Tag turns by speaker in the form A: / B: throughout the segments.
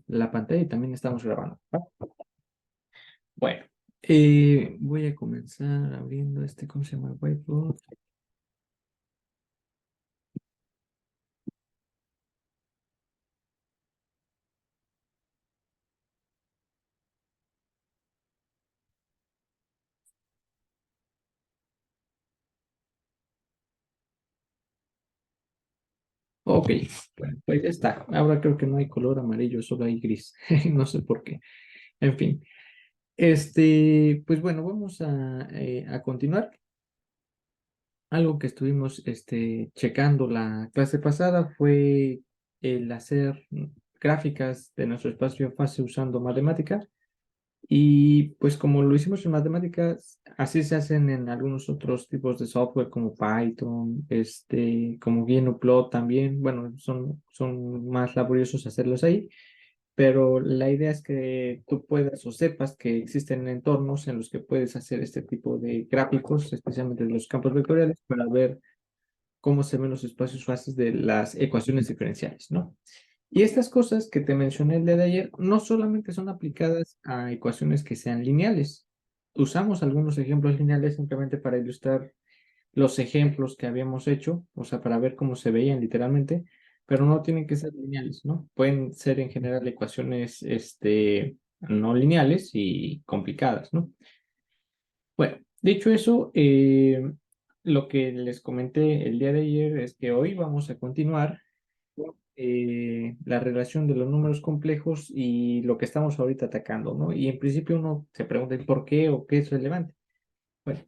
A: la pantalla y también estamos grabando, ¿va? Bueno, voy a comenzar abriendo ¿cómo se llama? Whiteboard. Ok, bueno, pues ya está. Ahora creo que no hay color amarillo, solo hay gris. No sé por qué. En fin, pues bueno, vamos a continuar. Algo que estuvimos checando la clase pasada fue el hacer gráficas de nuestro espacio fase usando matemáticas. Y pues como lo hicimos en matemáticas, así se hacen en algunos otros tipos de software como Python, como GNU también. Bueno, son más laboriosos hacerlos ahí, pero la idea es que tú puedas o sepas que existen entornos en los que puedes hacer este tipo de gráficos, especialmente de los campos vectoriales, para ver cómo se ven los espacios fases de las ecuaciones diferenciales, ¿no? Y estas cosas que te mencioné el día de ayer no solamente son aplicadas a ecuaciones que sean lineales. Usamos algunos ejemplos lineales simplemente para ilustrar los ejemplos que habíamos hecho, o sea, para ver cómo se veían literalmente, pero no tienen que ser lineales, ¿no? Pueden ser en general ecuaciones, no lineales y complicadas, ¿no? Bueno, dicho eso, lo que les comenté el día de ayer es que hoy vamos a continuar con la relación de los números complejos y lo que estamos ahorita atacando, ¿no? Y en principio uno se pregunta por qué o qué es relevante. Bueno,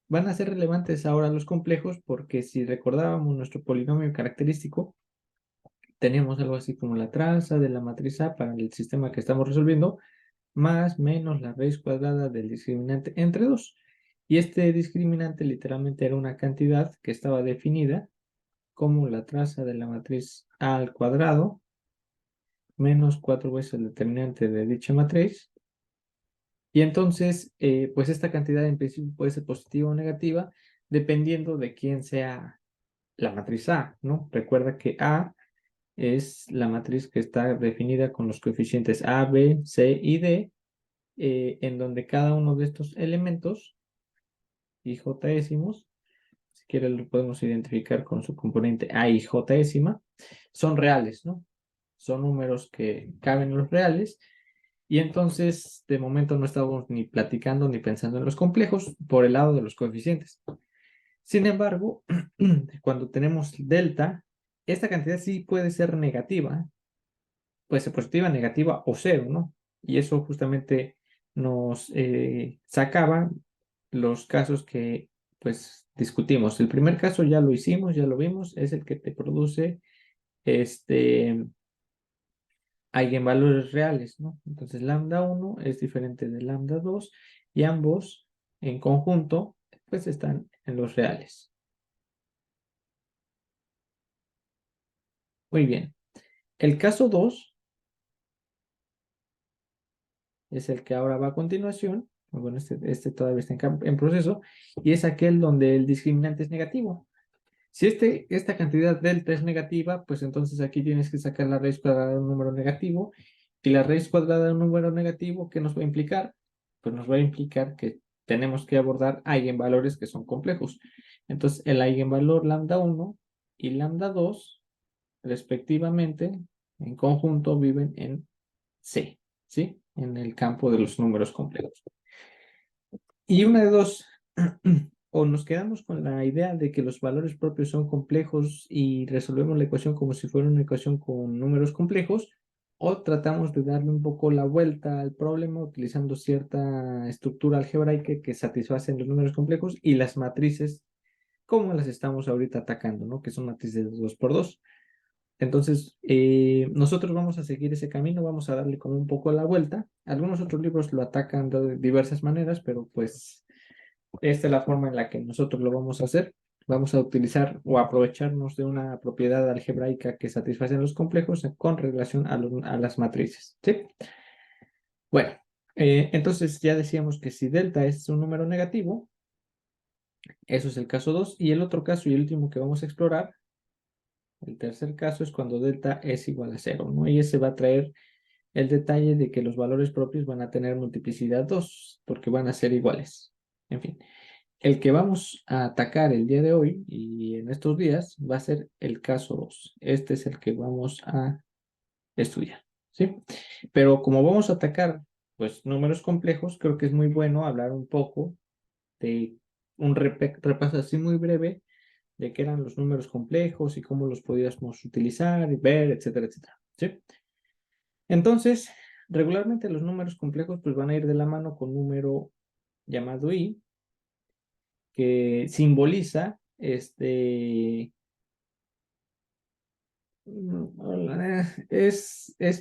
A: van a ser relevantes ahora los complejos porque si recordábamos nuestro polinomio característico, tenemos algo así como la traza de la matriz A para el sistema que estamos resolviendo, más menos la raíz cuadrada del discriminante entre 2. Y este discriminante literalmente era una cantidad que estaba definida como la traza de la matriz A al cuadrado menos 4 veces el determinante de dicha matriz. Y entonces, pues esta cantidad en principio puede ser positiva o negativa dependiendo de quién sea la matriz A, ¿no? Recuerda que A es la matriz que está definida con los coeficientes A, B, C y D, en donde cada uno de estos elementos y j décimos, si quieres lo podemos identificar con su componente a y j décima, son reales, ¿no? Son números que caben en los reales y entonces de momento no estamos ni platicando ni pensando en los complejos por el lado de los coeficientes. Sin embargo, cuando tenemos delta, esta cantidad sí puede ser negativa, puede ser positiva, negativa o cero, ¿no? Y eso justamente nos sacaba los casos que pues discutimos. El primer caso ya lo hicimos, ya lo vimos, es el que te produce eigenvalores reales, ¿no? Entonces lambda 1 es diferente de lambda 2 y ambos en conjunto pues están en los reales. Muy bien. El caso 2 es el que ahora va a continuación. Bueno, este todavía está en proceso y es aquel donde el discriminante es negativo. Si esta cantidad delta es negativa, pues entonces aquí tienes que sacar la raíz cuadrada de un número negativo. Y la raíz cuadrada de un número negativo, ¿qué nos va a implicar? Pues nos va a implicar que tenemos que abordar eigenvalores que son complejos. Entonces, el eigenvalor lambda 1 y lambda 2, respectivamente, en conjunto viven en C, ¿sí? En el campo de los números complejos. Y una de dos, o nos quedamos con la idea de que los valores propios son complejos y resolvemos la ecuación como si fuera una ecuación con números complejos, o tratamos de darle un poco la vuelta al problema utilizando cierta estructura algebraica que satisfacen los números complejos y las matrices como las estamos ahorita atacando, ¿no? Que son matrices de 2 por 2. Entonces, nosotros vamos a seguir ese camino, vamos a darle como un poco la vuelta. Algunos otros libros lo atacan de diversas maneras, pero pues esta es la forma en la que nosotros lo vamos a hacer. Vamos a utilizar o aprovecharnos de una propiedad algebraica que satisface los complejos con relación a las matrices, ¿sí? Bueno, entonces ya decíamos que si delta es un número negativo, eso es el caso 2, y el otro caso y el último que vamos a explorar, el tercer caso, es cuando delta es igual a 0, ¿no? Y ese va a traer el detalle de que los valores propios van a tener multiplicidad 2, porque van a ser iguales. En fin, el que vamos a atacar el día de hoy y en estos días va a ser el caso 2. Este es el que vamos a estudiar, ¿sí? Pero como vamos a atacar, pues, números complejos, creo que es muy bueno hablar un poco de un repaso así muy breve de qué eran los números complejos y cómo los podíamos utilizar y ver, etcétera, etcétera, ¿sí? Entonces, regularmente los números complejos pues van a ir de la mano con un número llamado i, que simboliza es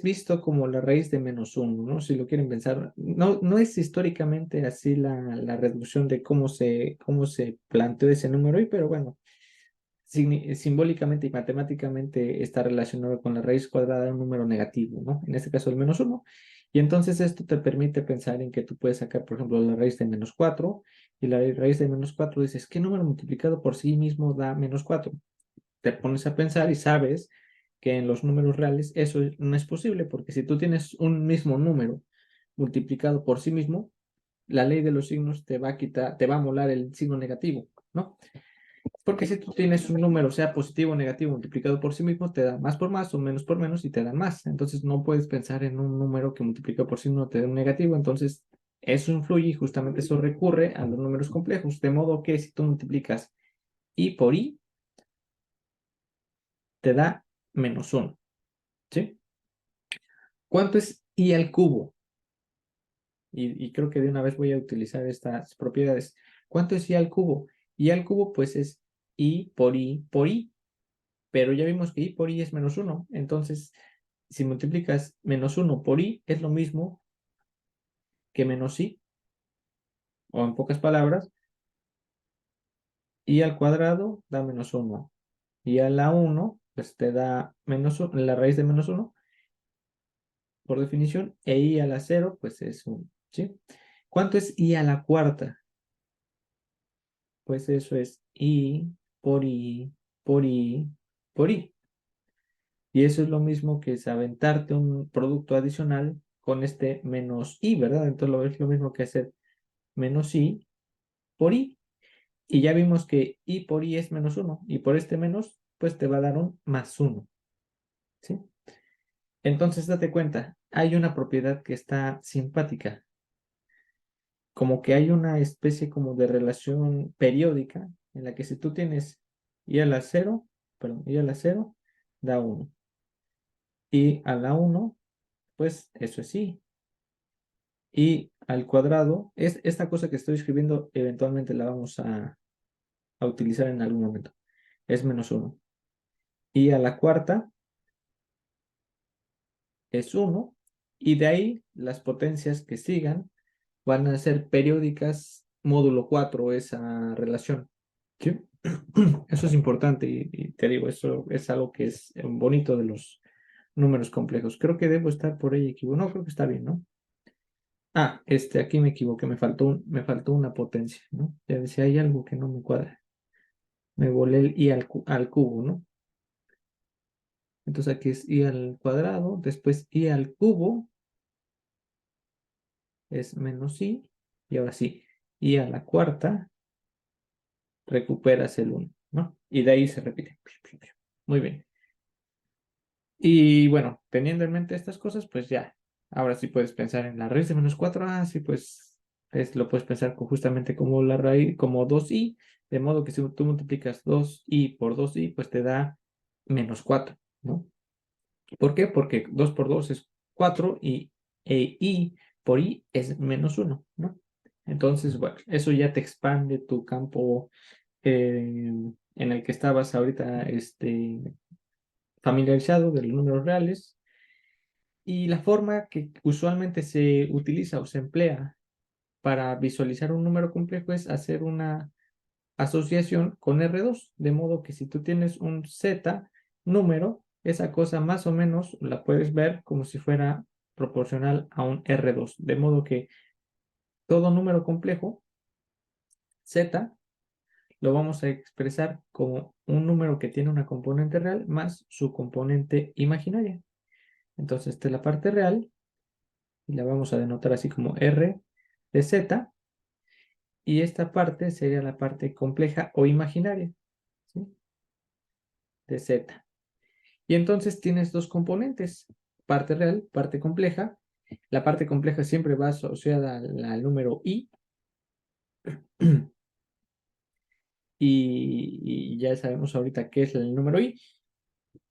A: visto como la raíz de -1, ¿no? Si lo quieren pensar, no es históricamente así la reducción de cómo se planteó ese número i, pero bueno, simbólicamente y matemáticamente está relacionado con la raíz cuadrada de un número negativo, ¿no? En este caso el -1. Y entonces esto te permite pensar en que tú puedes sacar, por ejemplo, la raíz de -4, y la raíz de -4 dices, ¿qué número multiplicado por sí mismo da -4? Te pones a pensar y sabes que en los números reales eso no es posible, porque si tú tienes un mismo número multiplicado por sí mismo, la ley de los signos te va a quitar, te va a molar el signo negativo, ¿no? Porque si tú tienes un número, sea positivo o negativo, multiplicado por sí mismo, te da más por más o menos por menos y te da más. Entonces no puedes pensar en un número que multiplicado por sí mismo te da un negativo. Entonces eso influye y justamente eso recurre a los números complejos. De modo que si tú multiplicas i por i, te da -1. ¿Sí? ¿Cuánto es i al cubo? Y creo que de una vez voy a utilizar estas propiedades. ¿Cuánto es i al cubo? I al cubo pues es i por i por i. Pero ya vimos que i por i es -1. Entonces, si multiplicas -1 por i, es lo mismo que menos i, o en pocas palabras, i al cuadrado da -1. Y a la 1, pues te da -1, la raíz de -1, por definición, e i a la 0, pues es 1, ¿sí? ¿Cuánto es i a la cuarta? Pues eso es i por i por i por i. Y eso es lo mismo que es aventarte un producto adicional con este menos i, ¿verdad? Entonces es lo mismo que hacer menos i por i. Y ya vimos que i por i es -1. Y por este menos, pues te va a dar un +1. ¿Sí? Entonces date cuenta, hay una propiedad que está simpática. Como que hay una especie como de relación periódica en la que si tú tienes i a la 0, perdón, i a la 0 da 1. Y a la 1, pues eso es i. Y al cuadrado, es esta cosa que estoy escribiendo, eventualmente la vamos a utilizar en algún momento. Es -1. Y a la cuarta es 1. Y de ahí las potencias que sigan van a ser periódicas módulo 4 esa relación. ¿Sí? Eso es importante y te digo, eso es algo que es bonito de los números complejos. Creo que debo estar por ahí equivocado. No, creo que está bien, ¿no? Ah, aquí me equivoqué, me faltó una potencia, ¿no? Ya decía, hay algo que no me cuadra. Me volé el i al cubo, ¿no? Entonces aquí es i al cuadrado, después i al cubo es menos i, y ahora sí, i a la cuarta recuperas el 1, ¿no? Y de ahí se repite. Muy bien. Y bueno, teniendo en mente estas cosas, pues ya, ahora sí puedes pensar en la raíz de -4. Ah, sí, pues lo puedes pensar justamente como la raíz, como 2i, de modo que si tú multiplicas 2i por 2i, pues te da -4, ¿no? ¿Por qué? Porque 2 por 2 es 4 y i por i es -1, ¿no? Entonces, bueno, eso ya te expande tu campo en el que estabas ahorita familiarizado de los números reales. Y la forma que usualmente se utiliza o se emplea para visualizar un número complejo es hacer una asociación con R2, de modo que si tú tienes un Z número, esa cosa más o menos la puedes ver como si fuera proporcional a un R2, de modo que todo número complejo, Z, lo vamos a expresar como un número que tiene una componente real más su componente imaginaria. Entonces, esta es la parte real y la vamos a denotar así como R de Z, y esta parte sería la parte compleja o imaginaria, ¿sí? De Z. Y entonces tienes dos componentes, parte real, parte compleja. La parte compleja siempre va asociada al número I, y ya sabemos ahorita qué es el número I.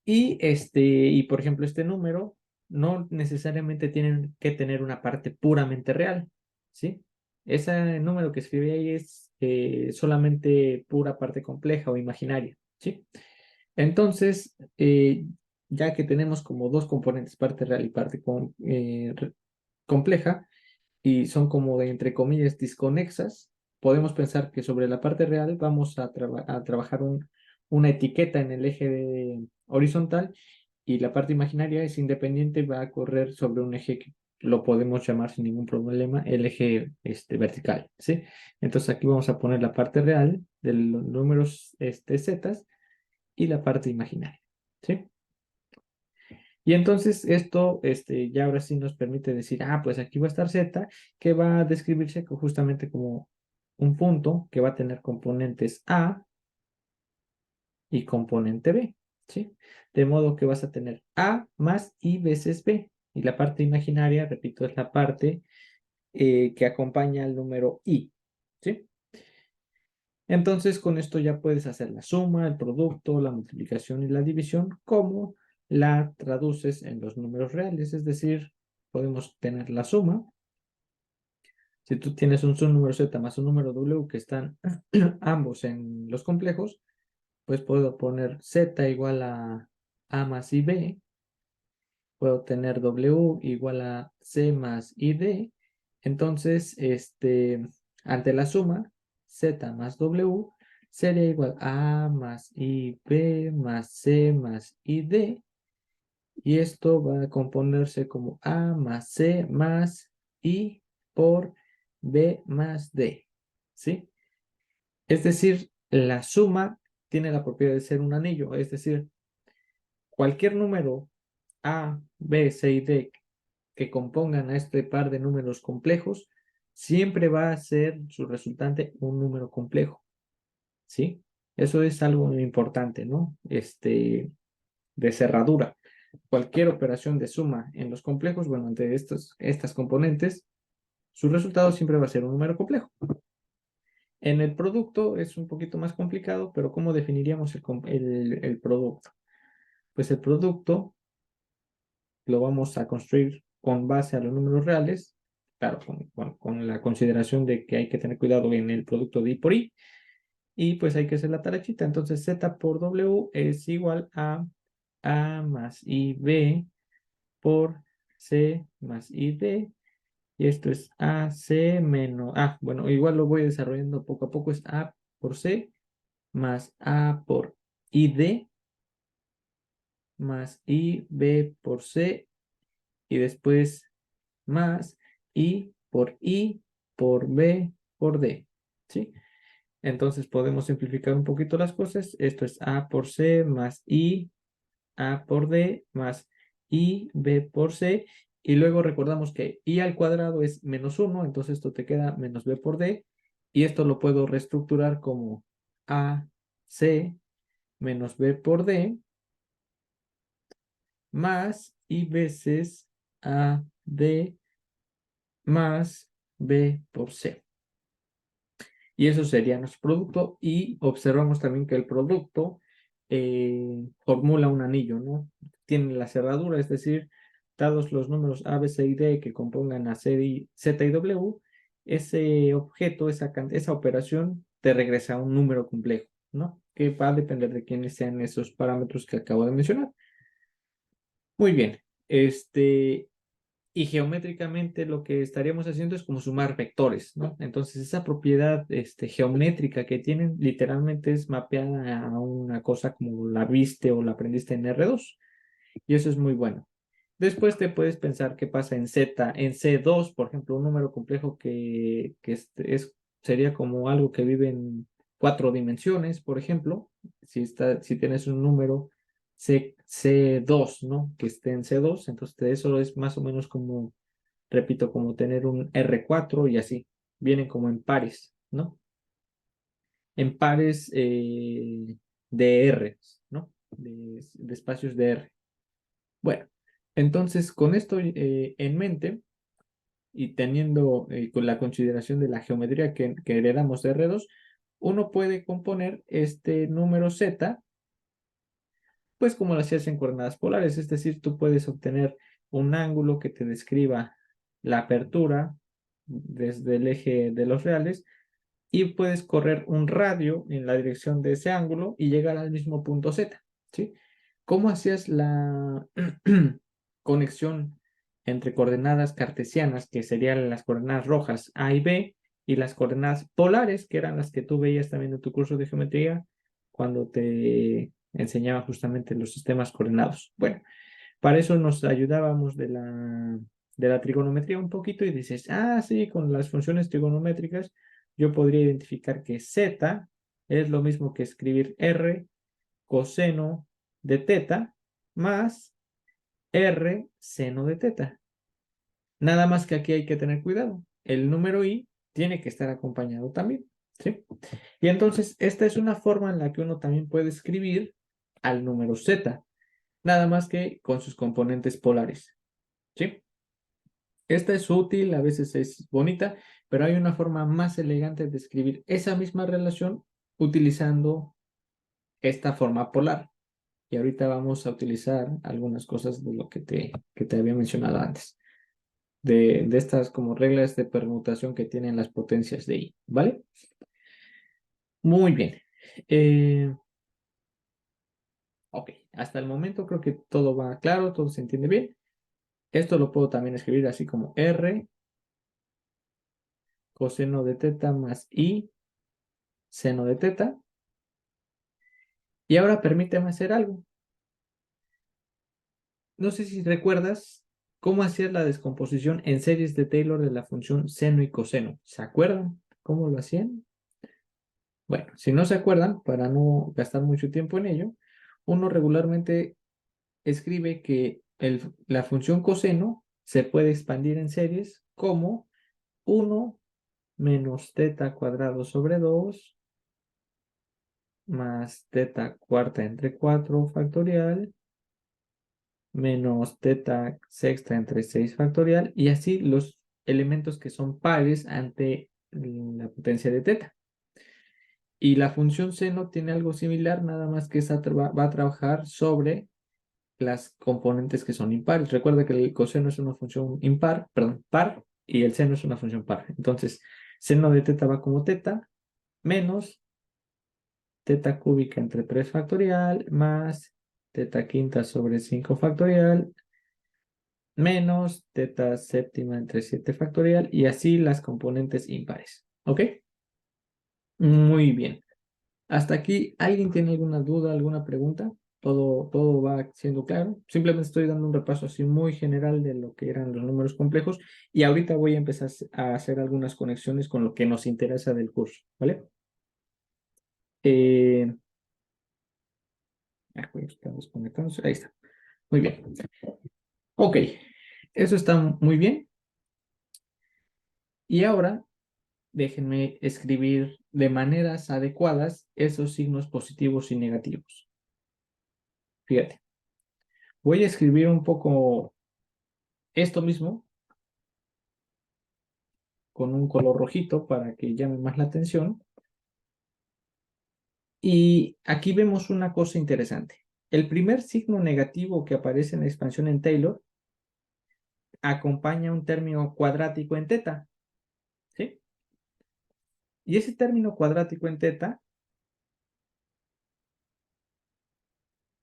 A: Y por ejemplo, este número no necesariamente tiene que tener una parte puramente real, ¿sí? Ese número que escribí ahí es solamente pura parte compleja o imaginaria, ¿sí? Entonces, ya que tenemos como dos componentes, parte real y parte compleja, y son como de, entre comillas, desconexas, podemos pensar que sobre la parte real vamos a trabajar una etiqueta en el eje horizontal, y la parte imaginaria es independiente, va a correr sobre un eje que lo podemos llamar sin ningún problema el eje vertical, ¿sí? Entonces aquí vamos a poner la parte real de los números z y la parte imaginaria, ¿sí? Y entonces esto ya ahora sí nos permite decir, pues aquí va a estar Z, que va a describirse justamente como un punto que va a tener componentes A y componente B, ¿sí? De modo que vas a tener A más I veces B. Y la parte imaginaria, repito, es la parte que acompaña al número I, ¿sí? Entonces, con esto ya puedes hacer la suma, el producto, la multiplicación y la división, como la traduces en los números reales. Es decir, podemos tener la suma. Si tú tienes un número Z más un número W que están ambos en los complejos, pues puedo poner Z igual a más IB. Puedo tener W igual a C más ID. Entonces, ante la suma, Z más W sería igual a más IB más C más ID. Y esto va a componerse como A más C más I por B más D, ¿sí? Es decir, la suma tiene la propiedad de ser un anillo, es decir, cualquier número A, B, C y D que compongan a este par de números complejos, siempre va a ser su resultante un número complejo, ¿sí? Eso es algo muy importante, ¿no? De cerradura. Cualquier operación de suma en los complejos, bueno, entre estas componentes, su resultado siempre va a ser un número complejo. En el producto es un poquito más complicado, pero ¿cómo definiríamos el producto? Pues el producto lo vamos a construir con base a los números reales, claro, con la consideración de que hay que tener cuidado en el producto de I por I, y pues hay que hacer la tarachita. Entonces Z por W es igual a A más IB por C más ID, y esto es AC menos, bueno, igual lo voy desarrollando poco a poco, es A por C más A por ID más IB por C, y después más I por B por D, ¿sí? Entonces podemos simplificar un poquito las cosas. Esto es A por C más I, A por D más I, B por C. Y luego recordamos que I al cuadrado es menos 1, entonces esto te queda menos B por D. Y esto lo puedo reestructurar como A, C menos B por D más I veces A, D más B por C. Y eso sería nuestro producto. Y observamos también que el producto formula un anillo, ¿no? Tiene la cerradura, es decir, dados los números A, B, C y D que compongan a Z y W, ese objeto, esa operación te regresa a un número complejo, ¿no? Que va a depender de quiénes sean esos parámetros que acabo de mencionar. Muy bien. Y geométricamente lo que estaríamos haciendo es como sumar vectores, ¿no? Entonces esa propiedad geométrica que tienen literalmente es mapeada a una cosa como la viste o la aprendiste en R2, y eso es muy bueno. Después te puedes pensar qué pasa en Z, en C2, por ejemplo, un número complejo que sería como algo que vive en 4 dimensiones, por ejemplo. Si tienes un número C2, ¿no? Que esté en C2, entonces eso es más o menos como repito, como tener un R4 y así. Vienen como en pares, ¿no? En pares de R, ¿no? De espacios de R. Bueno, entonces con esto en mente y teniendo con la consideración de la geometría que heredamos de R2, uno puede componer este número Z, pues como lo hacías en coordenadas polares, es decir, tú puedes obtener un ángulo que te describa la apertura desde el eje de los reales y puedes correr un radio en la dirección de ese ángulo y llegar al mismo punto Z, ¿sí? ¿Cómo hacías la conexión entre coordenadas cartesianas, que serían las coordenadas rojas A y B, y las coordenadas polares, que eran las que tú veías también en tu curso de geometría cuando te enseñaba justamente los sistemas coordenados? Bueno, para eso nos ayudábamos de la trigonometría un poquito y dices, ah, sí, con las funciones trigonométricas yo podría identificar que Z es lo mismo que escribir R coseno de teta más R seno de teta. Nada más que aquí hay que tener cuidado. El número I tiene que estar acompañado también, ¿sí? Y entonces esta es una forma en la que uno también puede escribir al número Z, nada más que con sus componentes polares, ¿sí? Esta es útil, a veces es bonita, pero hay una forma más elegante de escribir esa misma relación utilizando esta forma polar. Y ahorita vamos a utilizar algunas cosas de lo que te había mencionado antes, de estas como reglas de permutación que tienen las potencias de I, ¿vale? Muy bien. Ok, hasta el momento creo que todo va claro, todo se entiende bien. Esto lo puedo también escribir así como R coseno de teta más I seno de teta. Y ahora permíteme hacer algo. No sé si recuerdas cómo hacías la descomposición en series de Taylor de la función seno y coseno. ¿Se acuerdan cómo lo hacían? Bueno, si no se acuerdan, para no gastar mucho tiempo en ello, uno regularmente escribe que la función coseno se puede expandir en series como 1 menos teta cuadrado sobre 2 más teta cuarta entre 4 factorial menos teta sexta entre 6 factorial y así los elementos que son pares ante la potencia de teta. Y la función seno tiene algo similar, nada más que esa va a trabajar sobre las componentes que son impares. Recuerda que el coseno es una función impar, perdón, par, y el seno es una función par. Entonces, seno de teta va como teta, menos teta cúbica entre 3 factorial, más teta quinta sobre 5 factorial, menos teta séptima entre 7 factorial, y así las componentes impares. ¿Ok? Muy bien. Hasta aquí, ¿alguien tiene alguna duda, alguna pregunta? Todo va siendo claro. Simplemente estoy dando un repaso así muy general de lo que eran los números complejos y ahorita voy a empezar a hacer algunas conexiones con lo que nos interesa del curso, ¿vale? Eh, estamos conectándose. Ahí está. Muy bien. Ok, eso está muy bien. Y ahora déjenme escribir de maneras adecuadas esos signos positivos y negativos. Fíjate, voy a escribir un poco esto mismo con un color rojito para que llame más la atención. Y aquí vemos una cosa interesante. El primer signo negativo que aparece en la expansión en Taylor acompaña un término cuadrático en teta, ¿sí? Y ese término cuadrático en teta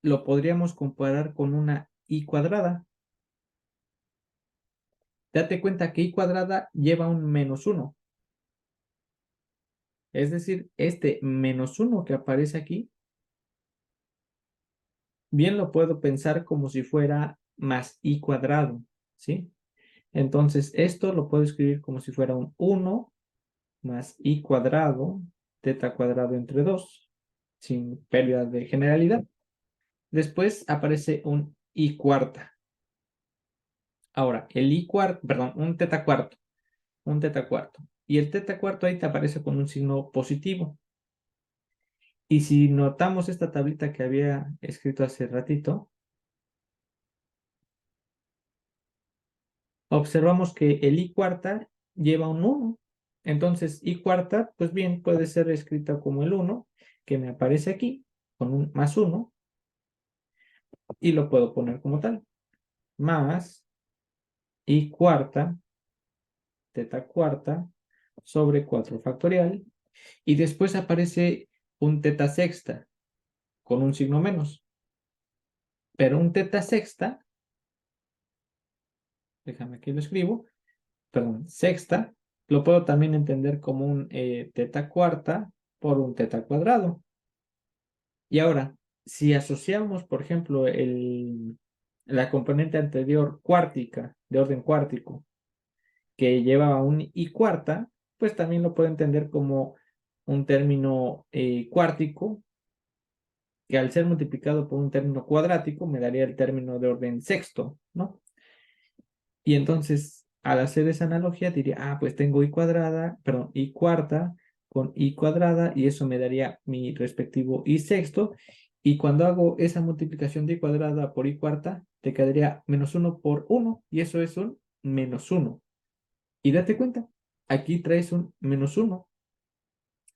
A: lo podríamos comparar con una i cuadrada. Date cuenta que i cuadrada lleva un -1. Es decir, este -1 que aparece aquí, bien lo puedo pensar como si fuera más i cuadrado, ¿sí? Entonces, esto lo puedo escribir como si fuera un 1 más i cuadrado, teta cuadrado entre 2, sin pérdida de generalidad. Después aparece un i cuarta. Ahora, el i cuarto, perdón, un teta cuarto. Y el teta cuarto ahí te aparece con un signo positivo. Y si notamos esta tablita que había escrito hace ratito, observamos que el i cuarta lleva un 1. Entonces, i cuarta, pues bien, puede ser escrita como el 1, que me aparece aquí, con un más 1, y lo puedo poner como tal. Más i cuarta, teta cuarta, sobre 4 factorial. Y después aparece un teta sexta, con un signo menos. Pero un teta sexta, déjame aquí lo escribo, perdón, sexta, lo puedo también entender como un teta cuarta por un teta cuadrado. Y ahora, si asociamos, por ejemplo, la componente anterior cuártica, de orden cuártico, que lleva a un i cuarta, pues también lo puedo entender como un término cuártico, que al ser multiplicado por un término cuadrático me daría el término de orden sexto, ¿no? Y entonces, al hacer esa analogía, diría, pues tengo i cuadrada, perdón, i cuarta con i cuadrada, y eso me daría mi respectivo i sexto. Y cuando hago esa multiplicación de i cuadrada por i cuarta, te quedaría menos 1 por 1, y eso es un menos 1. Y date cuenta, aquí traes un menos 1.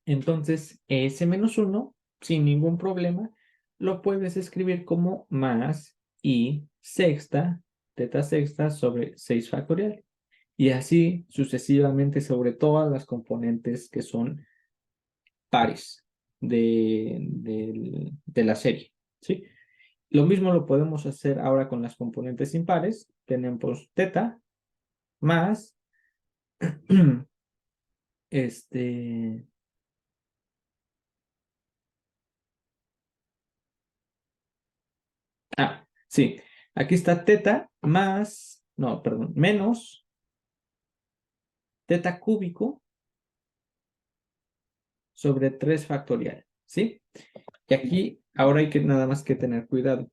A: Entonces, ese menos 1, sin ningún problema, lo puedes escribir como más i sexta, teta sexta sobre 6 factorial. Y así sucesivamente sobre todas las componentes que son pares de la serie, ¿sí? Lo mismo lo podemos hacer ahora con las componentes impares. Tenemos teta más este. Sí, aquí está teta más, no, perdón, menos teta cúbico sobre 3 factorial, ¿sí? Y aquí ahora hay que nada más que tener cuidado.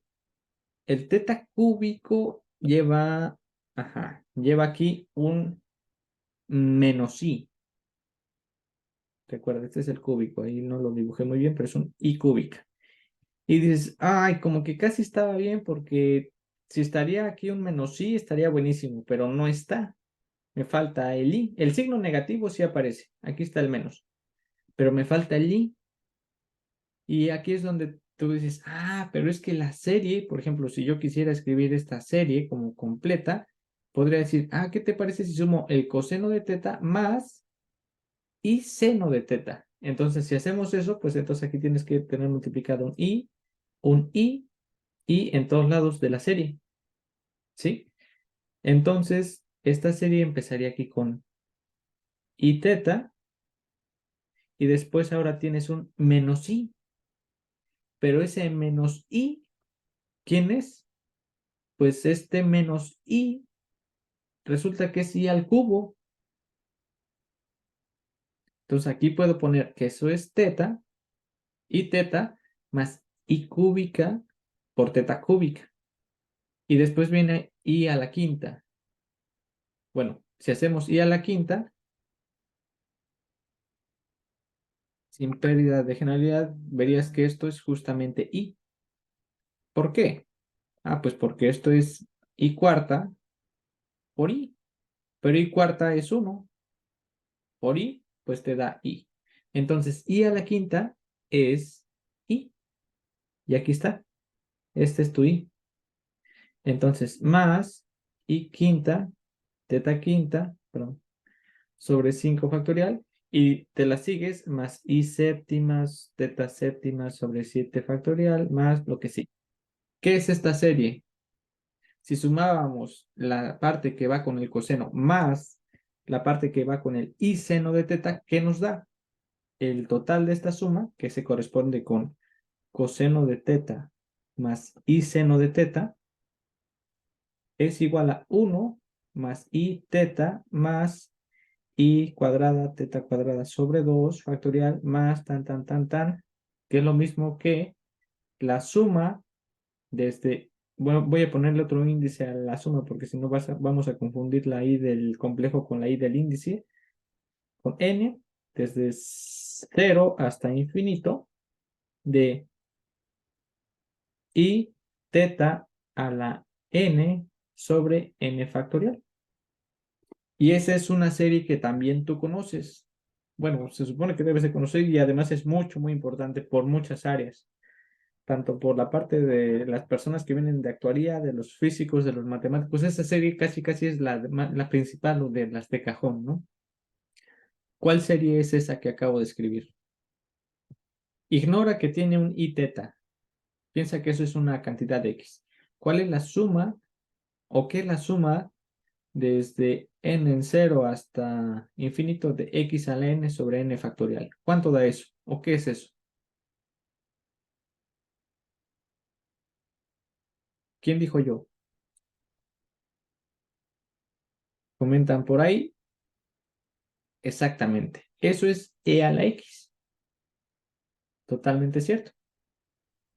A: El teta cúbico lleva aquí un menos i. Recuerda, este es el cúbico, ahí no lo dibujé muy bien, pero es un i cúbica. Y dices, como que casi estaba bien porque si estaría aquí un menos i estaría buenísimo, pero no está. Me falta el i. El signo negativo sí aparece. Aquí está el menos. Pero me falta el i. Y aquí es donde tú dices, pero es que la serie, por ejemplo, si yo quisiera escribir esta serie como completa, podría decir, ¿qué te parece si sumo el coseno de teta más i seno de teta? Entonces, si hacemos eso, pues entonces aquí tienes que tener multiplicado un i en todos lados de la serie. ¿Sí? Entonces, esta serie empezaría aquí con i teta. Y después ahora tienes un menos i. Pero ese menos i, ¿quién es? Pues este menos i resulta que es i al cubo. Entonces aquí puedo poner que eso es teta, y teta más i cúbica por teta cúbica. Y después viene i a la quinta. Bueno, si hacemos i a la quinta, sin pérdida de generalidad, verías que esto es justamente i. ¿Por qué? Pues porque esto es i cuarta por i. Pero i cuarta es 1. Por i, pues te da i. Entonces, i a la quinta es i. Y aquí está. Este es tu i. Entonces, más i quinta, teta quinta, perdón, sobre 5 factorial. Y te la sigues más i séptimas, teta séptima sobre 7 factorial, más lo que sí. ¿Qué es esta serie? Si sumábamos la parte que va con el coseno más la parte que va con el i seno de teta, ¿qué nos da? El total de esta suma, que se corresponde con coseno de teta más i seno de teta, es igual a 1 más i teta más i cuadrada teta cuadrada sobre 2 factorial más tan, que es lo mismo que la suma desde bueno, voy a ponerle otro índice a la suma porque si no vamos a confundir la i del complejo con la i del índice, con n desde 0 hasta infinito de i teta a la n sobre n factorial. Y esa es una serie que también tú conoces. Bueno, se supone que debes de conocer y además es mucho, muy importante por muchas áreas, tanto por la parte de las personas que vienen de actuaría, de los físicos, de los matemáticos. Esa serie casi, casi es la principal o de las de cajón, ¿no? ¿Cuál serie es esa que acabo de escribir? Ignora que tiene un i teta. Piensa que eso es una cantidad de x. ¿Cuál es la suma o qué es la suma desde n en 0 hasta infinito de x a la n sobre n factorial? ¿Cuánto da eso? ¿O qué es eso? ¿Quién dijo yo? Comentan por ahí. Exactamente. Eso es e a la x. Totalmente cierto.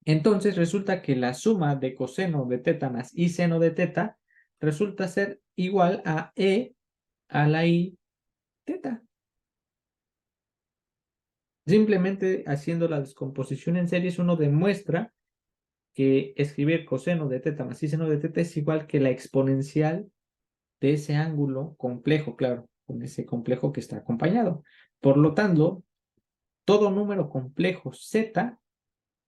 A: Entonces resulta que la suma de coseno de teta más y seno de teta resulta ser igual a e a la i teta. Simplemente haciendo la descomposición en series uno demuestra que escribir coseno de teta más y seno de teta es igual que la exponencial de ese ángulo complejo, claro, con ese complejo que está acompañado. Por lo tanto, todo número complejo z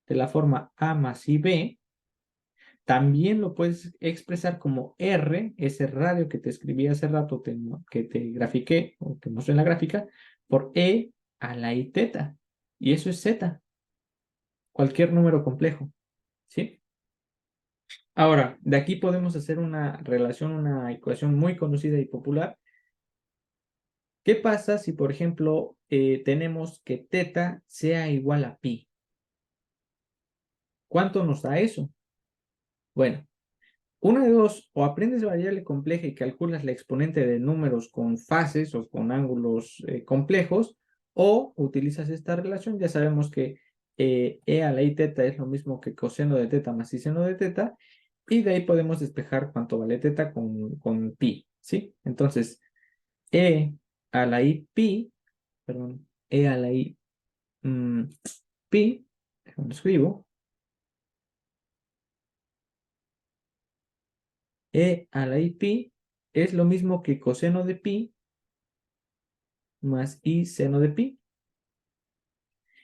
A: de la forma a más ib también lo puedes expresar como r, ese radio que te escribí hace rato, que te grafiqué o te mostré en la gráfica, por e a la i teta. Y eso es z, cualquier número complejo, ¿sí? Ahora, de aquí podemos hacer una relación, una ecuación muy conocida y popular. ¿Qué pasa si, por ejemplo, tenemos que teta sea igual a pi? ¿Cuánto nos da eso? Bueno, una de dos, o aprendes variable compleja y calculas la exponente de números con fases o con ángulos complejos, o utilizas esta relación. Ya sabemos que e a la i teta es lo mismo que coseno de teta más i seno de teta, y de ahí podemos despejar cuánto vale teta con pi, ¿sí? Entonces, e a la i pi, perdón, e a la i pi, déjame lo escribo, e a la i pi es lo mismo que coseno de pi más i seno de pi.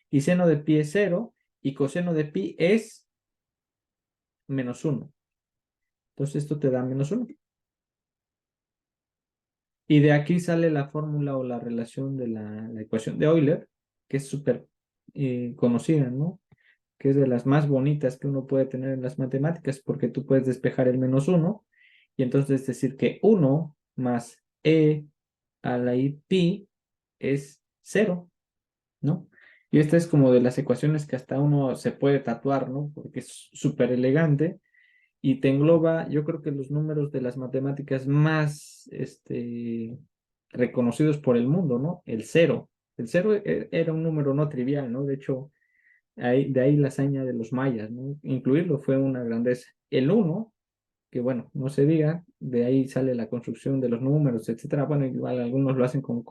A: Y seno de pi es 0 y coseno de pi es -1. Entonces esto te da -1. Y de aquí sale la fórmula o la relación de la ecuación de Euler, que es súper conocida, ¿no? Que es de las más bonitas que uno puede tener en las matemáticas, porque tú puedes despejar el -1 y entonces decir que 1 más e a la i pi es 0, ¿no? Y esta es como de las ecuaciones que hasta uno se puede tatuar, ¿no? Porque es súper elegante y te engloba, yo creo que los números de las matemáticas más reconocidos por el mundo, ¿no? El cero. El cero era un número no trivial, ¿no? De hecho, de ahí la hazaña de los mayas, ¿no? Incluirlo fue una grandeza. El uno, que bueno, no se diga, de ahí sale la construcción de los números, etcétera. Bueno, igual algunos lo hacen con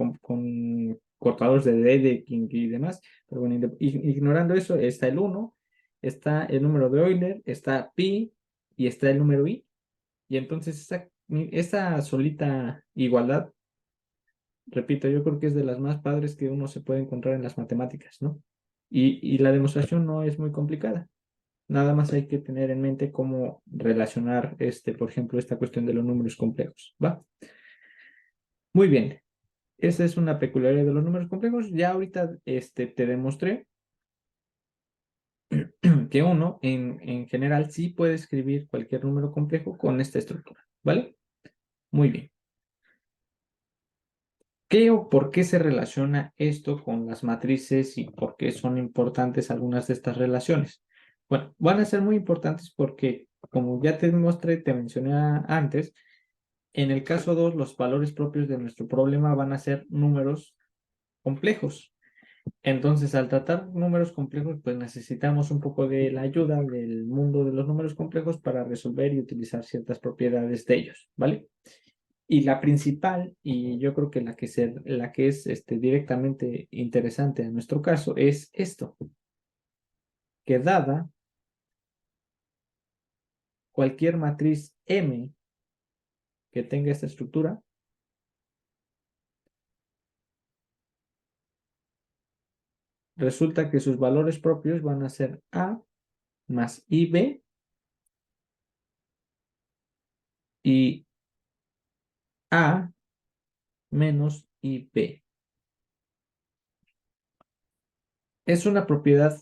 A: cortadores de Dedekind y demás, pero bueno, ignorando eso, está el uno, está el número de Euler, está pi y está el número i. Y entonces esa solita igualdad, repito, yo creo que es de las más padres que uno se puede encontrar en las matemáticas, ¿no? Y la demostración no es muy complicada. Nada más hay que tener en mente cómo relacionar, por ejemplo, esta cuestión de los números complejos, ¿va? Muy bien. Esa es una peculiaridad de los números complejos. Ya ahorita te demostré que uno, en general, sí puede escribir cualquier número complejo con esta estructura, ¿vale? Muy bien. ¿Qué o por qué se relaciona esto con las matrices y por qué son importantes algunas de estas relaciones? Bueno, van a ser muy importantes porque, como ya te mostré, te mencioné antes, en el caso 2, los valores propios de nuestro problema van a ser números complejos. Entonces, al tratar números complejos, pues necesitamos un poco de la ayuda del mundo de los números complejos para resolver y utilizar ciertas propiedades de ellos, ¿vale? Y la principal, y yo creo que la que es directamente interesante en nuestro caso, es esto, que dada cualquier matriz M que tenga esta estructura, resulta que sus valores propios van a ser A más IB y A menos IB. Es una propiedad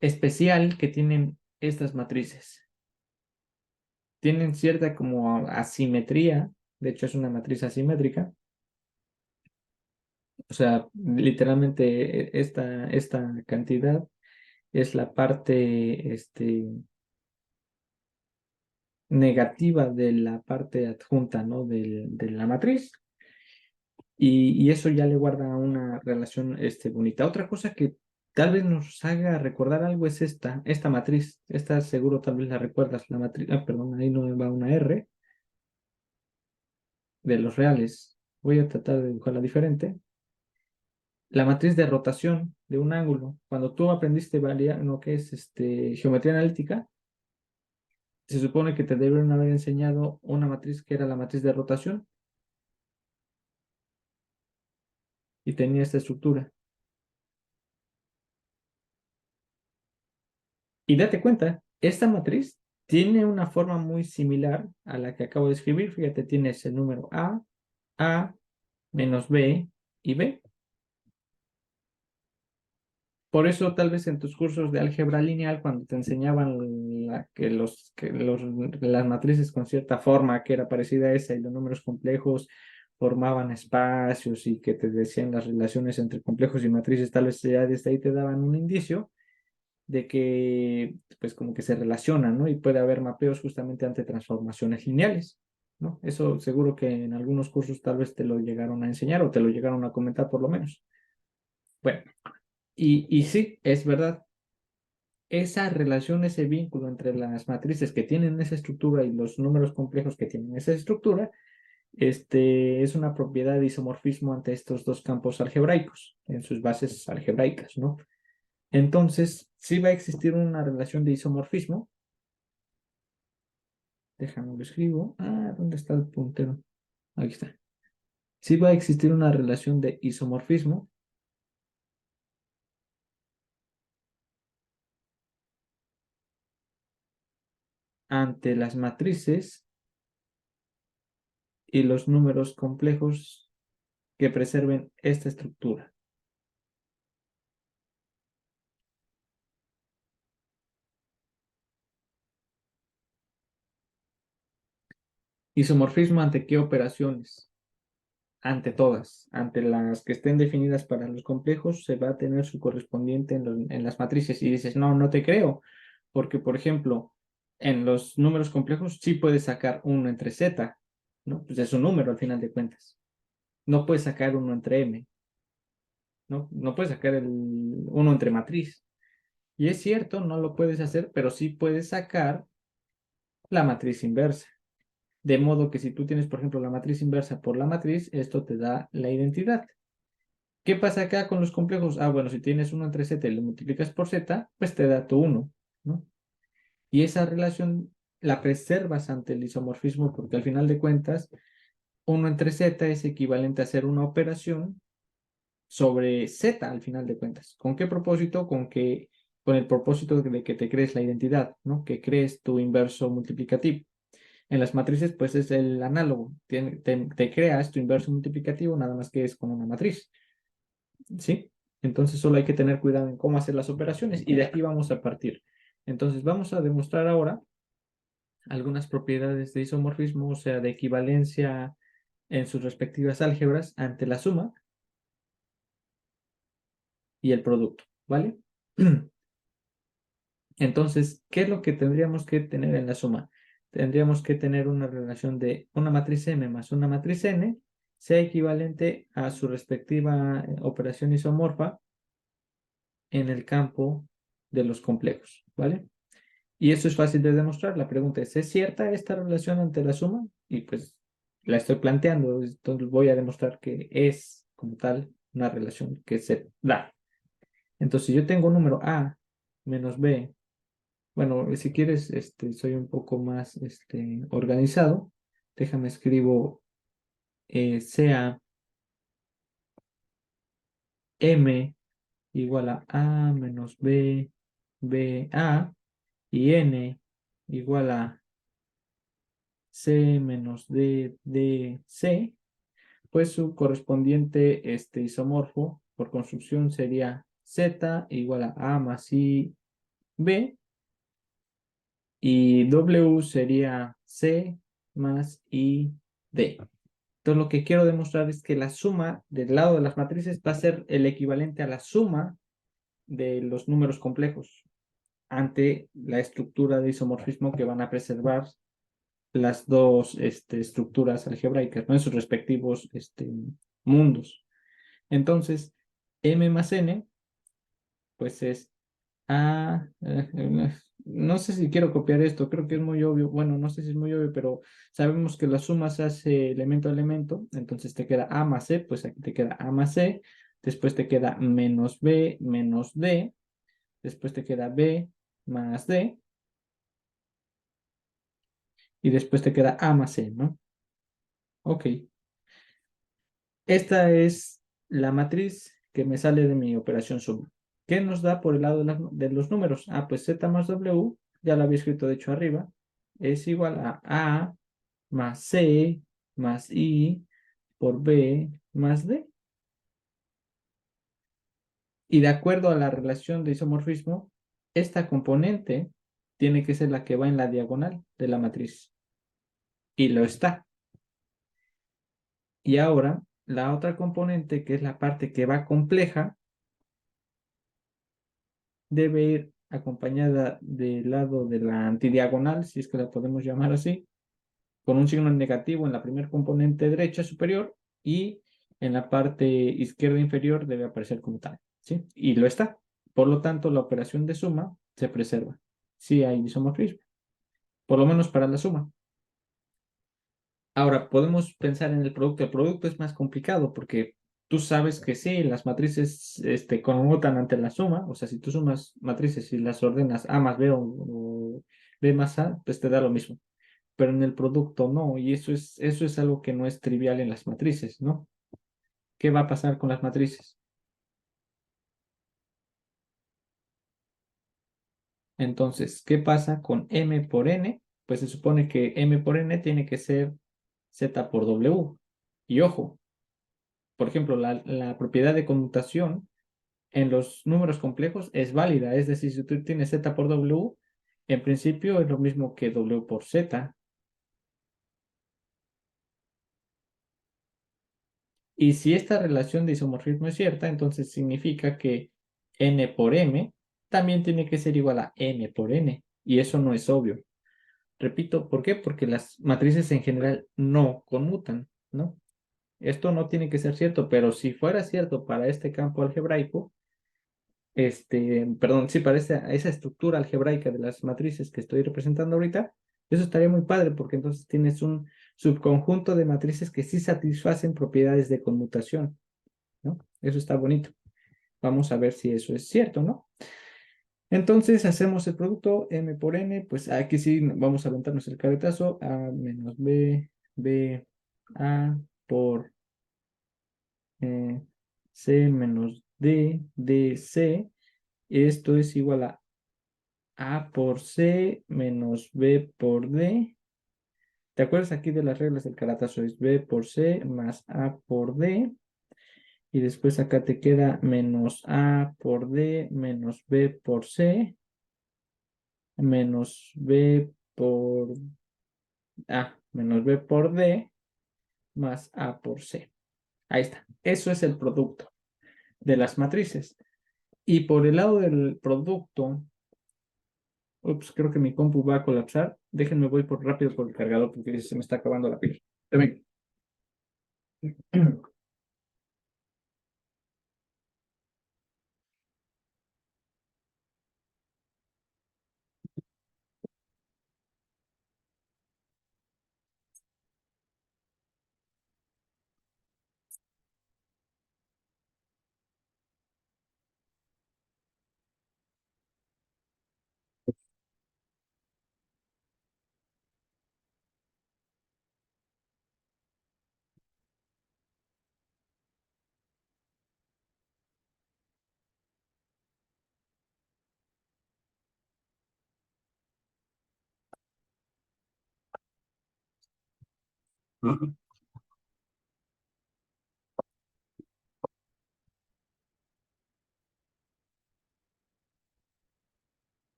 A: especial que tienen estas matrices. Tienen cierta como asimetría, de hecho es una matriz asimétrica. O sea, literalmente esta cantidad es la parte negativa de la parte adjunta, ¿no? De la matriz. Y eso ya le guarda una relación bonita. Otra cosa que tal vez nos haga recordar algo es esta matriz. Esta seguro tal vez la recuerdas, la matriz, perdón, ahí no va una R de los reales. Voy a tratar de dibujarla diferente. La matriz de rotación de un ángulo. Cuando tú aprendiste lo que es geometría analítica, se supone que te debieron haber enseñado una matriz que era la matriz de rotación y tenía esta estructura. Y date cuenta, esta matriz tiene una forma muy similar a la que acabo de escribir. Fíjate, tienes el número A menos B y B. Por eso tal vez en tus cursos de álgebra lineal, cuando te enseñaban las matrices con cierta forma que era parecida a esa y los números complejos formaban espacios y que te decían las relaciones entre complejos y matrices, tal vez ya desde ahí te daban un indicio de que pues como que se relacionan, ¿no? Y puede haber mapeos justamente ante transformaciones lineales, ¿no? Eso seguro que en algunos cursos tal vez te lo llegaron a enseñar o te lo llegaron a comentar por lo menos. Bueno, y sí, es verdad, esa relación, ese vínculo entre las matrices que tienen esa estructura y los números complejos que tienen esa estructura, es una propiedad de isomorfismo ante estos dos campos algebraicos, en sus bases algebraicas, ¿no? Entonces, sí va a existir una relación de isomorfismo. Déjame lo escribo. ¿Dónde está el puntero? Aquí está. Sí va a existir una relación de isomorfismo ante las matrices y los números complejos que preserven esta estructura. ¿Isomorfismo ante qué operaciones? Ante todas. Ante las que estén definidas para los complejos, se va a tener su correspondiente en las matrices. Y dices, no, no te creo. Porque, por ejemplo, en los números complejos sí puedes sacar 1 entre z, ¿no? Pues es un número al final de cuentas. No puedes sacar 1 entre m, ¿no? No puedes sacar el 1 entre matriz. Y es cierto, no lo puedes hacer, pero sí puedes sacar la matriz inversa. De modo que si tú tienes, por ejemplo, la matriz inversa por la matriz, esto te da la identidad. ¿Qué pasa acá con los complejos? Bueno, si tienes 1 entre z y lo multiplicas por z, pues te da tu 1, ¿no? Y esa relación la preservas ante el isomorfismo porque al final de cuentas, 1 entre z es equivalente a hacer una operación sobre z al final de cuentas. ¿Con qué propósito? Con el propósito de que te crees la identidad, ¿no? Que crees tu inverso multiplicativo. En las matrices, pues es el análogo. Te creas tu inverso multiplicativo, nada más que es con una matriz, ¿sí? Entonces solo hay que tener cuidado en cómo hacer las operaciones y de aquí vamos a partir. Entonces vamos a demostrar ahora algunas propiedades de isomorfismo, o sea, de equivalencia en sus respectivas álgebras ante la suma y el producto, ¿vale? Entonces, ¿qué es lo que tendríamos que tener en la suma? Tendríamos que tener una relación de una matriz M más una matriz N sea equivalente a su respectiva operación isomorfa en el campo de los complejos, ¿vale? Y eso es fácil de demostrar. La pregunta es cierta esta relación ante la suma? Y pues la estoy planteando, entonces voy a demostrar que es como tal una relación que se da. Entonces, si yo tengo un número A menos B, bueno, si quieres, soy un poco más organizado. Déjame escribo sea M igual a menos B, A, y N igual a C menos D, C, pues su correspondiente isomorfo por construcción sería Z igual a más I, B, y W sería C más I, D. Entonces lo que quiero demostrar es que la suma del lado de las matrices va a ser el equivalente a la suma de los números complejos ante la estructura de isomorfismo que van a preservar las dos estructuras algebraicas, ¿no? En sus respectivos mundos. Entonces, M más N, pues es A, no sé si quiero copiar esto, creo que es muy obvio, bueno, no sé si es muy obvio, pero sabemos que la suma se hace elemento a elemento, entonces te queda A más C, pues aquí te queda A más C, después te queda menos B menos D, después te queda B más D, y después te queda A más C, ¿no? Ok. Esta es la matriz que me sale de mi operación suma. ¿Qué nos da por el lado de los números? Pues Z más W, ya lo había escrito de hecho arriba, es igual a más C más I por B más D. Y de acuerdo a la relación de isomorfismo, esta componente tiene que ser la que va en la diagonal de la matriz. Y lo está. Y ahora, la otra componente, que es la parte que va compleja, debe ir acompañada del lado de la antidiagonal, si es que la podemos llamar así, con un signo negativo en la primera componente derecha superior y en la parte izquierda inferior debe aparecer como tal, ¿sí? Y lo está. Por lo tanto, la operación de suma se preserva. Sí hay isomorfismo, por lo menos para la suma. Ahora, podemos pensar en el producto. El producto es más complicado porque tú sabes que sí, las matrices conmutan ante la suma. O sea, si tú sumas matrices y las ordenas A más B o B más A, pues te da lo mismo. Pero en el producto no, y eso es algo que no es trivial en las matrices, ¿no? ¿Qué va a pasar con las matrices? Entonces, ¿qué pasa con M por N? Pues se supone que M por N tiene que ser Z por W. Y ojo, por ejemplo, la propiedad de conmutación en los números complejos es válida. Es decir, si tú tienes Z por W, en principio es lo mismo que W por Z. Y si esta relación de isomorfismo es cierta, entonces significa que N por M también tiene que ser igual a M por N. Y eso no es obvio. Repito, ¿por qué? Porque las matrices en general no conmutan, ¿no? Esto no tiene que ser cierto, pero si fuera cierto para este campo algebraico, perdón, sí, para esa estructura algebraica de las matrices que estoy representando ahorita, eso estaría muy padre porque entonces tienes un subconjunto de matrices que sí satisfacen propiedades de conmutación, ¿no? Eso está bonito. Vamos a ver si eso es cierto, ¿no? Entonces hacemos el producto M por N, pues aquí sí vamos a aventarnos el caretazo, A menos B, A por C menos D, C. Esto es igual A por C menos B por D. ¿Te acuerdas aquí de las reglas del caratazo? Es B por C más A por D. Y después acá te queda menos A por D menos B por C menos B por menos B por D más A por C. Ahí está. Eso es el producto de las matrices. Y por el lado del producto, ups, creo que mi compu va a colapsar. Déjenme voy rápido por el cargador porque se me está acabando la pila. También.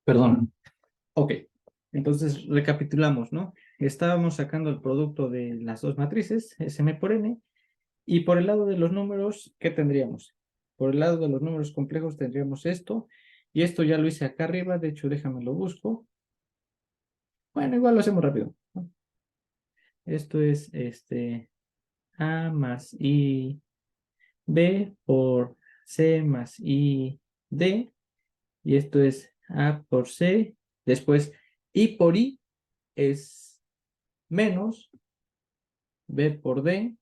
A: Perdón. Ok, entonces recapitulamos, ¿no? Estábamos sacando el producto de las dos matrices, SM por N, y por el lado de los números, ¿qué tendríamos? Por el lado de los números complejos tendríamos esto, y esto ya lo hice acá arriba, de hecho déjame lo busco. Bueno, igual lo hacemos rápido, ¿no? Esto es A más I B por C más I D, y esto es A por C, después I por I es menos B por D,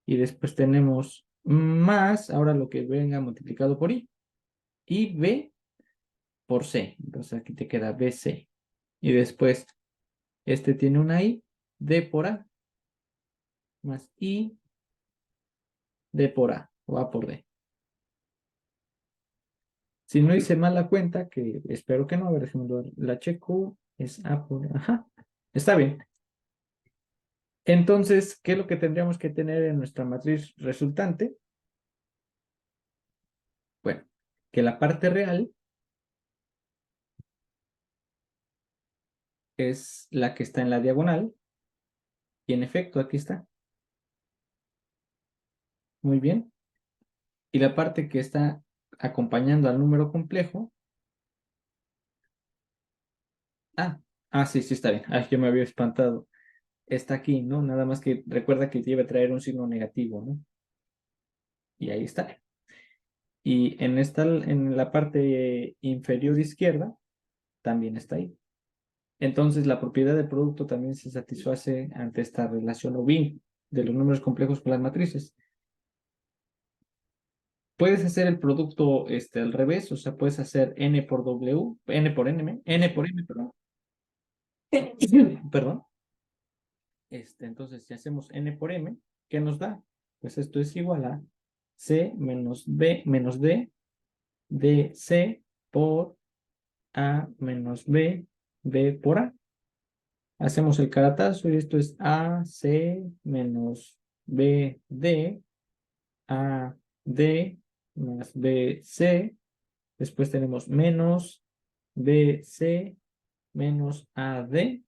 A: y después tenemos más, ahora lo que venga multiplicado por I, y B por C. Entonces aquí te queda BC. Y después este tiene una I, D por A, más I, D por A, o A por D. Si no hice mal la cuenta, que espero que no, a ver, la checo, es A por A. Ajá, está bien. Entonces, ¿qué es lo que tendríamos que tener en nuestra matriz resultante? Bueno, que la parte real es la que está en la diagonal, y en efecto, aquí está. Muy bien. Y la parte que está acompañando al número complejo. Sí, sí está bien. Yo me había espantado. Está aquí, ¿no? Nada más que recuerda que debe traer un signo negativo, ¿no? Y ahí está. Y en la parte inferior izquierda, también está ahí. Entonces, la propiedad del producto también se satisface ante esta relación o vínculo de los números complejos con las matrices. Puedes hacer el producto al revés, o sea, puedes hacer n por w, n por m, perdón. Perdón. Entonces, si hacemos n por m, ¿qué nos da? Pues esto es igual a c menos b menos d de c por a menos b, b por a. Hacemos el caratazo y esto es a c menos b d a d más b c. Después tenemos menos b c menos a d.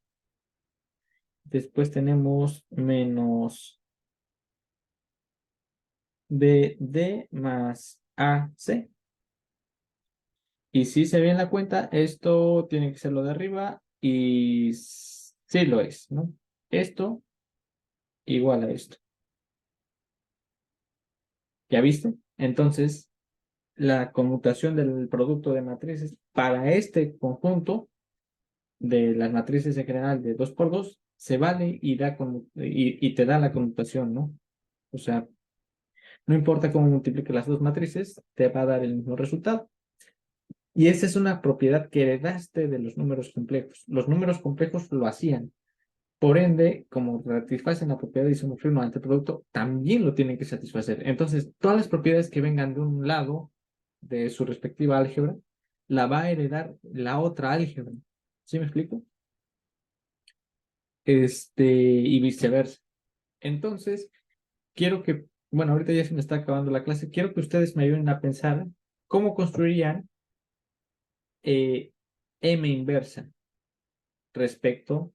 A: Después tenemos menos BD más AC. Y si se ve en la cuenta, esto tiene que ser lo de arriba y sí lo es, ¿no? Esto igual a esto. ¿Ya viste? Entonces, la conmutación del producto de matrices para este conjunto de las matrices en general de 2 por 2 se vale y te da la conmutación, ¿no? O sea, no importa cómo multiplique las dos matrices, te va a dar el mismo resultado. Y esa es una propiedad que heredaste de los números complejos. Los números complejos lo hacían. Por ende, como satisfacen la propiedad de isomorfismo ante el producto, también lo tienen que satisfacer. Entonces, todas las propiedades que vengan de un lado de su respectiva álgebra, la va a heredar la otra álgebra. ¿Sí me explico? Y viceversa. Entonces, quiero que, bueno, ahorita ya se me está acabando la clase, quiero que ustedes me ayuden a pensar cómo construirían M inversa respecto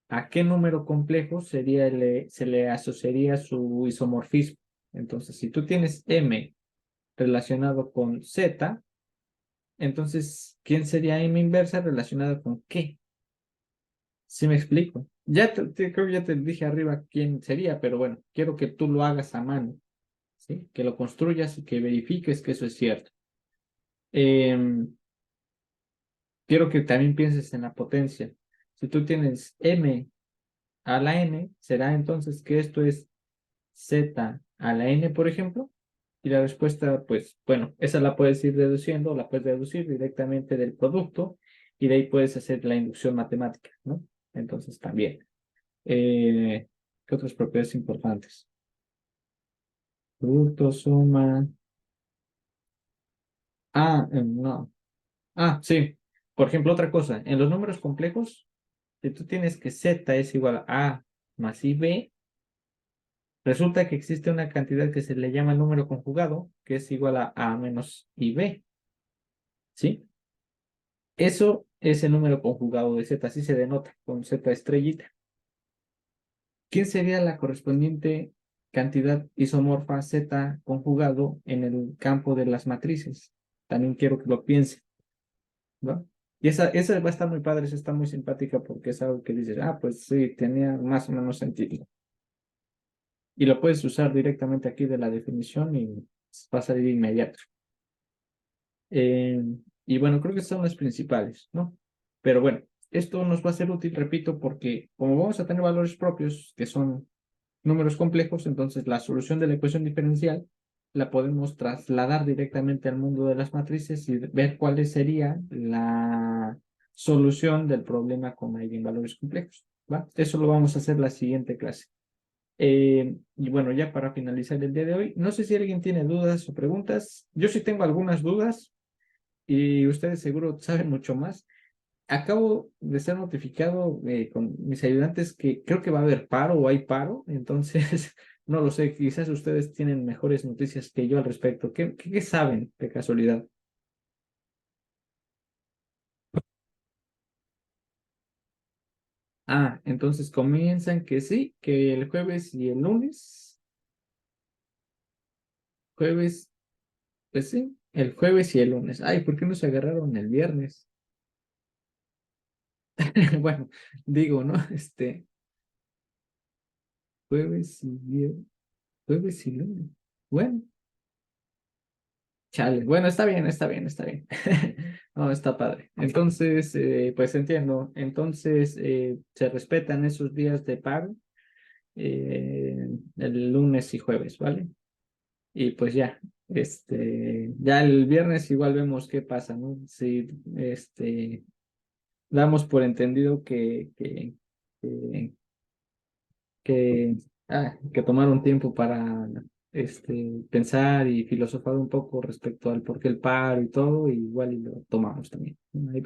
A: a qué número complejo se le asociaría su isomorfismo. Entonces, si tú tienes M relacionado con Z, entonces, ¿quién sería M inversa relacionado con qué? ¿Sí me explico? Creo que ya te dije arriba quién sería, pero bueno, quiero que tú lo hagas a mano, ¿sí? Que lo construyas y que verifiques que eso es cierto. Em, Quiero que también pienses en la potencia. Si tú tienes m a la n, será entonces que esto es z a la n, por ejemplo. Y la respuesta, pues, bueno, esa la puedes ir deduciendo, la puedes deducir directamente del producto y de ahí puedes hacer la inducción matemática, ¿no? Entonces también. ¿Qué otras propiedades importantes? Producto, suma. No. Ah, sí. Por ejemplo, otra cosa. En los números complejos, si tú tienes que z es igual a más ib, resulta que existe una cantidad que se le llama número conjugado, que es igual a menos ib, ¿sí? Eso es el número conjugado de z, así se denota con z estrellita. ¿Quién sería la correspondiente cantidad isomorfa z conjugado en el campo de las matrices? También quiero que lo piense, ¿no? Y esa va a estar muy padre, esa está muy simpática porque es algo que dices, pues sí, tenía más o menos sentido. Y lo puedes usar directamente aquí de la definición y va a salir inmediato. Eh, y bueno, creo que son las principales, ¿no? Pero bueno, esto nos va a ser útil, repito, porque como vamos a tener valores propios, que son números complejos, entonces la solución de la ecuación diferencial la podemos trasladar directamente al mundo de las matrices y ver cuál sería la solución del problema con eigenvalores complejos, ¿va? Eso lo vamos a hacer la siguiente clase. Y bueno, ya para finalizar el día de hoy, no sé si alguien tiene dudas o preguntas. Yo sí tengo algunas dudas y ustedes seguro saben mucho más. Acabo de ser notificado con mis ayudantes que creo que va a haber paro o hay paro, entonces no lo sé, quizás ustedes tienen mejores noticias que yo al respecto. ¿Qué saben de casualidad? Entonces comienzan que sí, que el jueves y el lunes, jueves, pues sí, el jueves y el lunes. Ay, ¿por qué no se agarraron el viernes? Bueno, digo, ¿no? Jueves y viernes, jueves y lunes. Bueno. Chale. Bueno, está bien, está bien, está bien. No, está padre. Entonces, pues entiendo. Entonces, se respetan esos días de paro, el lunes y jueves, ¿vale? Y pues ya, ya el viernes igual vemos qué pasa, ¿no? Si, damos por entendido que, que, que tomaron tiempo para pensar y filosofar un poco respecto al por qué el paro y todo, y igual y lo tomamos también.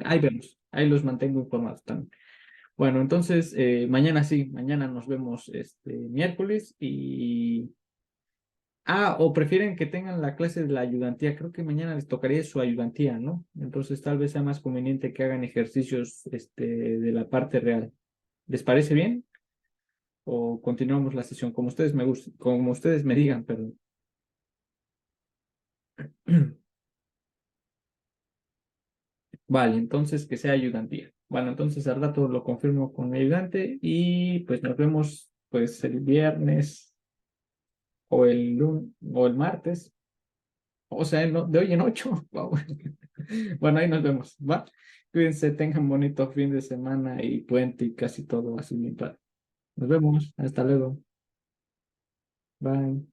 A: Ahí vemos, ahí los mantengo informados también. Bueno, entonces mañana sí, mañana nos vemos miércoles y... o prefieren que tengan la clase de la ayudantía. Creo que mañana les tocaría su ayudantía, ¿no? Entonces tal vez sea más conveniente que hagan ejercicios de la parte real. ¿Les parece bien? O continuamos la sesión como ustedes me gusten, como ustedes me digan, perdón. Vale, entonces que sea ayudantía. Bueno, entonces al rato lo confirmo con mi ayudante y pues nos vemos pues el viernes o el lunes o el martes, o sea, de hoy en 8. Wow. Bueno, ahí nos vemos, ¿va? Cuídense, tengan bonito fin de semana y puente y casi todo así bien padre. Nos vemos, hasta luego. Bye.